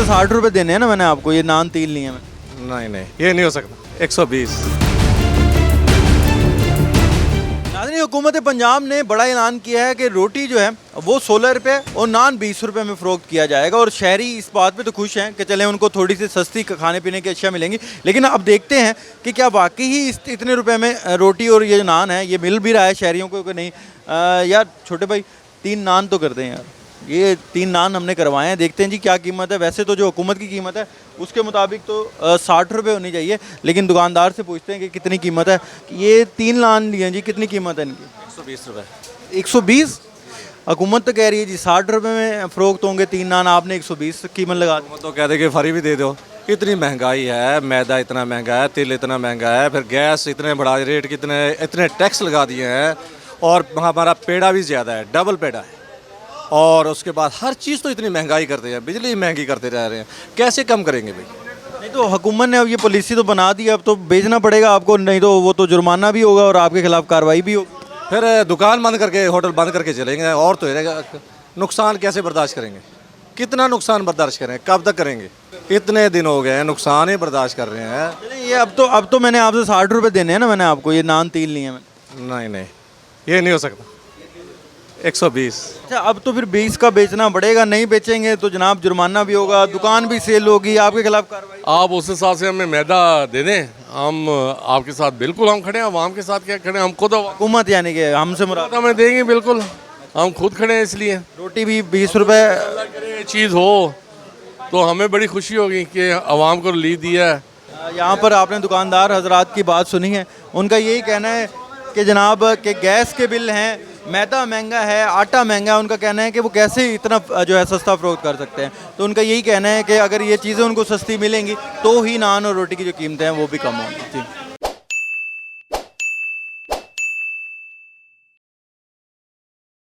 ₹60 देने हैं ना मैंने आपको, ये नान 3 लिए हैं। नहीं नहीं, ये नहीं हो सकता। 120। नाज़रीन, हुकूमत पंजाब ने बड़ा ऐलान किया है कि रोटी जो है वो ₹16 और नान ₹20 में फ़रोख्त किया जाएगा। और शहरी इस बात पे तो खुश हैं कि चलें उनको थोड़ी सी सस्ती खाने पीने की अशिया मिलेंगी। लेकिन अब देखते हैं कि क्या वाकई ही इतने रुपए में रोटी और ये नान है ये मिल भी रहा है शहरियों को कि नहीं। यार छोटे भाई 3 नान तो कर दें यार, ये 3 नान हमने करवाए हैं, देखते हैं जी क्या कीमत है। वैसे तो जो हुकूमत की कीमत है उसके मुताबिक तो ₹60 होनी चाहिए, लेकिन दुकानदार से पूछते हैं कि कितनी कीमत है। ये 3 नान लिए जी, कितनी कीमत है इनकी? 120 रुपये। 120? हुकूमत तो कह रही है जी ₹60 में फ़रोख्त होंगे 3 नान, आपने 120 कीमत लगा दी। तो कह दे कि फ्री भी दे दो। इतनी महंगाई है, मैदा इतना महंगा है, तिल इतना महंगा है, फिर गैस इतने बड़ा रेट, कितने इतने टैक्स लगा दिए हैं, और हमारा पेड़ा भी ज़्यादा है, डबल पेड़ा है। और उसके बाद हर चीज़ तो इतनी महंगाई करते हैं, बिजली महंगी करते रह रहे हैं, कैसे कम करेंगे भाई? नहीं तो हुकूमत ने अब ये पॉलिसी तो बना दी, अब तो बेचना पड़ेगा आपको, नहीं तो वो तो जुर्माना भी होगा और आपके खिलाफ कार्रवाई भी होगी। फिर दुकान बंद करके, होटल बंद करके चलेंगे, और तो रहेगा। नुकसान कैसे बर्दाश्त करेंगे? कितना नुकसान बर्दाश्त करें, कब तक करेंगे? इतने दिन हो गए हैं, नुकसान ही बर्दाश्त कर रहे हैं। ये अब तो मैंने आपसे ₹60 देने हैं ना मैंने आपको, ये नान 3 लिए हैं मैंने। नहीं नहीं, ये नहीं हो सकता। 120। अच्छा, अब तो फिर 20 का बेचना पड़ेगा, नहीं बेचेंगे तो जनाब जुर्माना भी होगा, दुकान भी सेल होगी, आपके खिलाफ कार्रवाई। आप उस हिसाब से हमें मैदा दे दें, हम आपके साथ बिल्कुल हम खड़े हैं। आवाम के साथ क्या खड़े हैं, हमको तो हुकूमत यानी कि हमसे मुराद हमें देंगे, बिल्कुल हम खुद खड़े हैं। इसलिए रोटी भी ₹20। अल्लाह करे ये चीज़ हो तो हमें बड़ी खुशी होगी कि आवाम को रिलीफ दिया है। यहाँ पर आपने दुकानदार हजरात की बात सुनी है, उनका यही कहना है कि जनाब के गैस के बिल हैं, मैदा महंगा है, आटा महंगा है। उनका कहना है कि वो कैसे इतना जो है सस्ता फ़रोख्त कर सकते हैं। तो उनका यही कहना है कि अगर ये चीज़ें उनको सस्ती मिलेंगी तो ही नान और रोटी की जो कीमतें हैं वो भी कम होंगी। जी।